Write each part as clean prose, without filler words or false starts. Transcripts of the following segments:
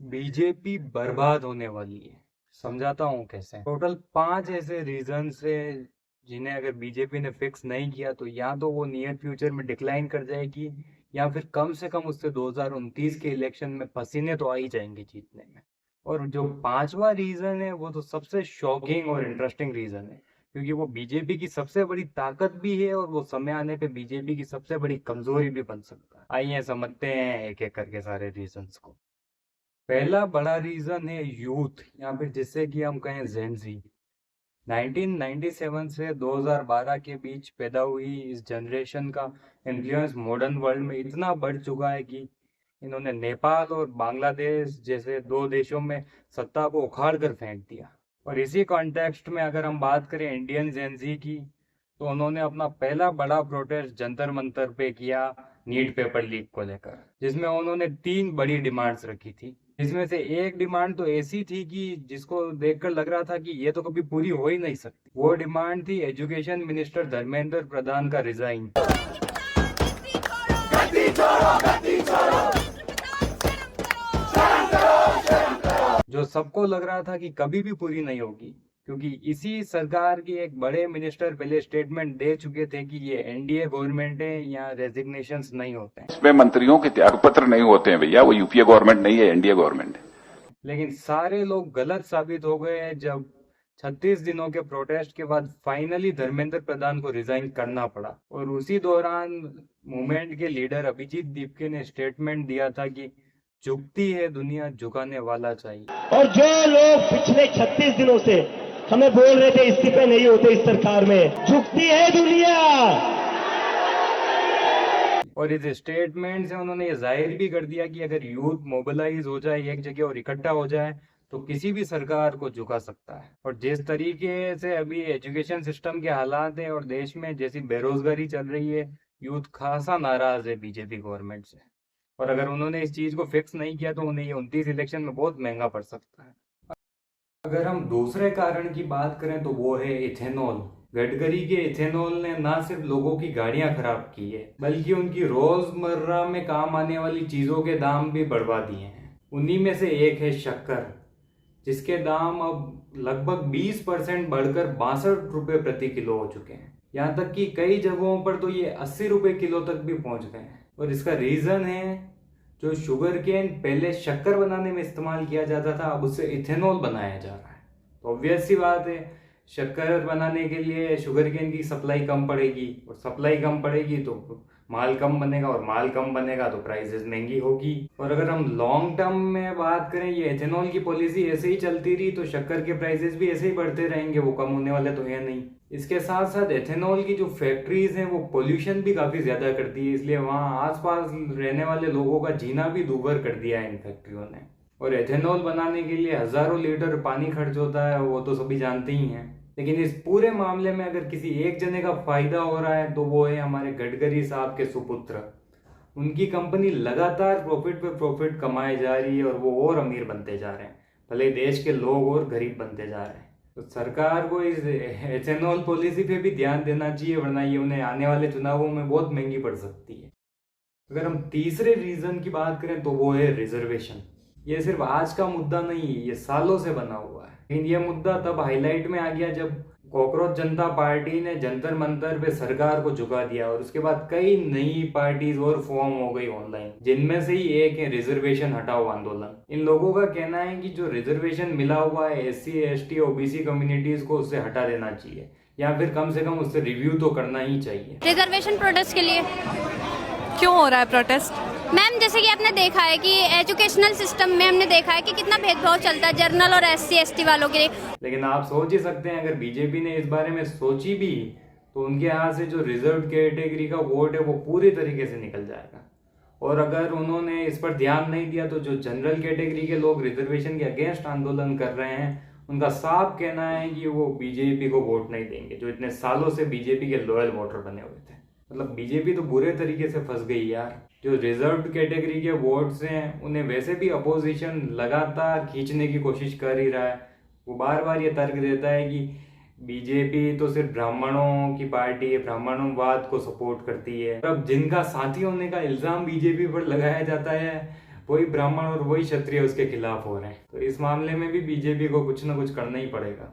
BJP बर्बाद होने वाली है। समझाता हूँ कैसे। टोटल 5 ऐसे रीजन है जिन्हें अगर बीजेपी ने फिक्स नहीं किया तो या तो वो नियर फ्यूचर में डिक्लाइन कर जाएगी या फिर कम से कम उससे 2029 के इलेक्शन में पसीने तो आ ही जाएंगे जीतने में। और जो पांचवा रीजन है वो तो सबसे शॉकिंग और इंटरेस्टिंग रीजन है, क्योंकि वो बीजेपी की सबसे बड़ी ताकत भी है और वो समय आने पे बीजेपी की सबसे बड़ी कमजोरी भी बन सकता है। आइए समझते हैं एक एक करके सारे रीजंस को। पहला बड़ा रीजन है यूथ, या फिर जिससे कि हम कहें जेनजी। 1997 से 2012 के बीच पैदा हुई इस जनरेशन का इन्फ्लुएंस मॉडर्न वर्ल्ड में इतना बढ़ चुका है कि इन्होंने नेपाल और बांग्लादेश जैसे दो देशों में सत्ता को उखाड़ कर फेंक दिया। और इसी कॉन्टेक्स्ट में अगर हम बात करें इंडियन जेनजी की, तो उन्होंने अपना पहला बड़ा प्रोटेस्ट जंतर मंतर पे किया नीट पेपर लीक को लेकर, जिसमें उन्होंने 3 बड़ी डिमांड्स रखी थी। इसमें से एक डिमांड तो ऐसी थी कि जिसको देखकर लग रहा था कि ये तो कभी पूरी हो ही नहीं सकती। वो डिमांड थी एजुकेशन मिनिस्टर धर्मेंद्र प्रधान का रिजाइन। जो सबको लग रहा था कि कभी भी पूरी नहीं होगी, क्योंकि इसी सरकार के एक बड़े मिनिस्टर पहले स्टेटमेंट दे चुके थे कि ये एनडीए गवर्नमेंट है, यहाँ रेजिग्नेशंस नहीं होते हैं। इसमें मंत्रियों के त्यागपत्र नहीं होते हैं भैया, वो यूपीए गवर्नमेंट नहीं है, एनडीए गवर्नमेंट है। लेकिन सारे लोग गलत साबित हो गए हैं जब 36 दिनों के प्रोटेस्ट के बाद फाइनली धर्मेंद्र प्रधान को रिजाइन करना पड़ा। और उसी दौरान मूवमेंट के लीडर अभिजीत दीपके ने स्टेटमेंट दिया था कि झुकती है दुनिया, झुकाने वाला चाहिए। और जो लोग पिछले 36 दिनों से हमें बोल रहे थे इस्तीफे नहीं होते इस सरकार में, झुकती है दुनिया। और इस स्टेटमेंट से उन्होंने ये जाहिर भी कर दिया कि अगर यूथ मोबिलाइज हो जाए एक जगह और इकट्ठा हो जाए तो किसी भी सरकार को झुका सकता है। और जिस तरीके से अभी एजुकेशन सिस्टम के हालात है और देश में जैसी बेरोजगारी चल रही है, यूथ खासा नाराज है बीजेपी गवर्नमेंट से। और अगर उन्होंने इस चीज को फिक्स नहीं किया तो उन्हें ये 29 इलेक्शन में बहुत महंगा पड़ सकता है। अगर हम दूसरे कारण की बात करें तो वो है इथेनॉल। गडकरी के इथेनॉल ने ना सिर्फ लोगों की गाड़ियां खराब की है, बल्कि उनकी रोजमर्रा में काम आने वाली चीजों के दाम भी बढ़वा दिए हैं। उन्हीं में से एक है शक्कर, जिसके दाम अब लगभग 20% बढ़कर 62 रुपए प्रति किलो हो चुके हैं। यहाँ तक कि कई जगहों पर तो ये 80 रुपए किलो तक भी पहुंच गए हैं। और इसका रीजन है जो शुगर केन पहले शक्कर बनाने में इस्तेमाल किया जाता था, अब उससे इथेनॉल बनाया जा रहा है। तो ऑब्वियस सी बात है, शक्कर बनाने के लिए शुगर केन की सप्लाई कम पड़ेगी, और सप्लाई कम पड़ेगी तो माल कम बनेगा, और माल कम बनेगा तो प्राइसेस महंगी होगी। और अगर हम लॉन्ग टर्म में बात करें, ये इथेनॉल की पॉलिसी ऐसे ही चलती रही तो शक्कर के प्राइसेस भी ऐसे ही बढ़ते रहेंगे, वो कम होने वाले तो है नहीं। इसके साथ साथ एथेनॉल की जो फैक्ट्रीज हैं वो पोल्यूशन भी काफी ज्यादा करती है, इसलिए वहाँ आसपास रहने वाले लोगों का जीना भी दूभर कर दिया है इन फैक्ट्रियों ने। और एथेनॉल बनाने के लिए हजारों लीटर पानी खर्च होता है, वो तो सभी जानते ही हैं। लेकिन इस पूरे मामले में अगर किसी एक जने का फायदा हो रहा है तो वो है हमारे गडकरी साहब के सुपुत्र। उनकी कंपनी लगातार प्रॉफिट पे प्रॉफिट कमाए जा रही है और वो और अमीर बनते जा रहे हैं, भले देश के लोग और गरीब बनते जा रहे हैं। तो सरकार को इस एथेनॉल पॉलिसी पे भी ध्यान देना चाहिए, वरना ये उन्हें आने वाले चुनावों में बहुत महंगी पड़ सकती है। अगर हम तीसरे रीजन की बात करें तो वो है रिजर्वेशन। ये सिर्फ आज का मुद्दा नहीं है, ये सालों से बना हुआ है। लेकिन ये मुद्दा तब हाईलाइट में आ गया जब कॉकरोच जनता पार्टी ने जंतर मंतर पे सरकार को झुका दिया, और उसके बाद कई नई पार्टीज और फॉर्म हो गई ऑनलाइन, जिनमें से ही एक है रिजर्वेशन हटाओ आंदोलन। इन लोगों का कहना है कि जो रिजर्वेशन मिला हुआ है एससी एसटी ओबीसी कम्युनिटीज को, उससे हटा देना चाहिए, या फिर कम से कम उससे रिव्यू तो करना ही चाहिए। रिजर्वेशन प्रोटेस्ट के लिए क्यों हो रहा है प्रोटेस्ट? मैम, जैसे कि आपने देखा है कि एजुकेशनल सिस्टम में हमने देखा है कि कितना भेदभाव चलता है जर्नल और एससी एसटी वालों के लिए। लेकिन आप सोच ही सकते हैं, अगर बीजेपी ने इस बारे में सोची भी तो उनके यहाँ से जो रिजर्व कैटेगरी का वोट है वो पूरी तरीके से निकल जाएगा। और अगर उन्होंने इस पर ध्यान नहीं दिया तो जो जनरल कैटेगरी के लोग रिजर्वेशन के अगेंस्ट आंदोलन कर रहे हैं, उनका साफ कहना है कि वो बीजेपी को वोट नहीं देंगे, जो इतने सालों से बीजेपी के लॉयल वोटर बने हुए थे। मतलब बीजेपी तो बुरे तरीके से फंस गई यार। जो रिजर्व कैटेगरी के वोट्स हैं उन्हें वैसे भी अपोजिशन लगातार खींचने की कोशिश कर ही रहा है। वो बार बार ये तर्क देता है कि बीजेपी तो सिर्फ ब्राह्मणों की पार्टी है, ब्राह्मणवाद को सपोर्ट करती है। अब जिनका साथी होने का इल्जाम बीजेपी पर लगाया जाता है वही ब्राह्मण और वही क्षत्रिय उसके खिलाफ हो रहे हैं। तो इस मामले में भी बीजेपी को कुछ ना कुछ करना ही पड़ेगा।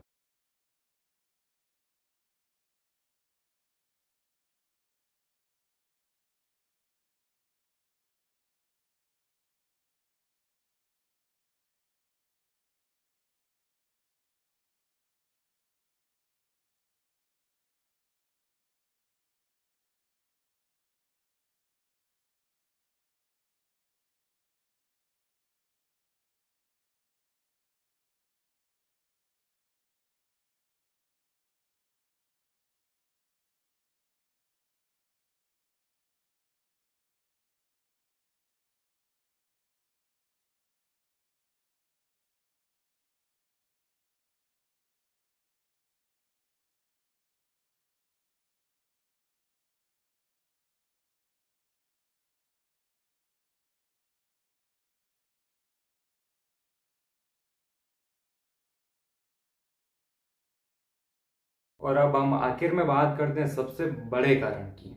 और अब हम आखिर में बात करते हैं सबसे बड़े कारण की,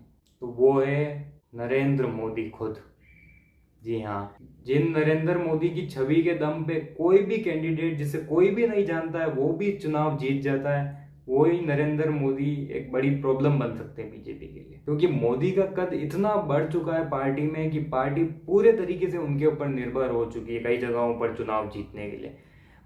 तो वो है नरेंद्र मोदी खुद। जी हाँ, जिन नरेंद्र मोदी की छवि के दम पे कोई भी कैंडिडेट जिसे कोई भी नहीं जानता है वो भी चुनाव जीत जाता है, वही नरेंद्र मोदी एक बड़ी प्रॉब्लम बन सकते हैं बीजेपी के लिए। क्योंकि मोदी का कद इतना बढ़ चुका है पार्टी में कि पार्टी पूरे तरीके से उनके ऊपर निर्भर हो चुकी है कई जगहों पर चुनाव जीतने के लिए।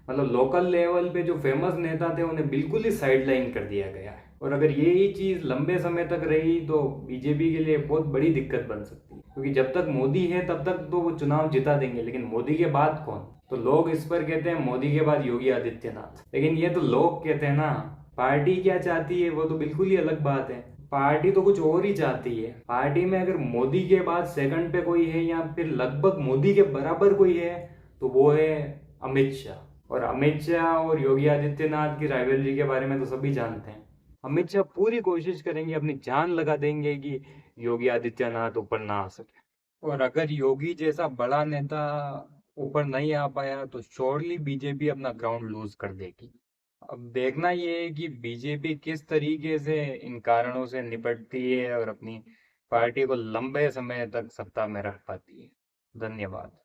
मतलब लोकल लेवल पे जो फेमस नेता थे उन्हें बिल्कुल ही साइडलाइन कर दिया गया है। और अगर यही चीज लंबे समय तक रही तो बीजेपी के लिए बहुत बड़ी दिक्कत बन सकती है। क्योंकि जब तक मोदी है तब तक तो वो चुनाव जिता देंगे, लेकिन मोदी के बाद कौन? तो लोग इस पर कहते हैं मोदी के बाद योगी आदित्यनाथ, लेकिन ये तो लोग कहते हैं ना, पार्टी क्या चाहती है वो तो बिल्कुल ही अलग बात है। पार्टी तो कुछ और ही चाहती है। पार्टी में अगर मोदी के बाद सेकंड पे कोई है या फिर लगभग मोदी के बराबर कोई है तो वो है अमित शाह। और अमित शाह और योगी आदित्यनाथ की राइवलरी के बारे में तो सभी जानते हैं। अमित शाह पूरी कोशिश करेंगे, अपनी जान लगा देंगे कि योगी आदित्यनाथ ऊपर ना आ सके। और अगर योगी जैसा बड़ा नेता ऊपर नहीं आ पाया तो श्योरली बीजेपी अपना ग्राउंड लूज कर देगी। अब देखना ये है कि बीजेपी किस तरीके से इन कारणों से निपटती है और अपनी पार्टी को लंबे समय तक सत्ता में रख पाती है। धन्यवाद।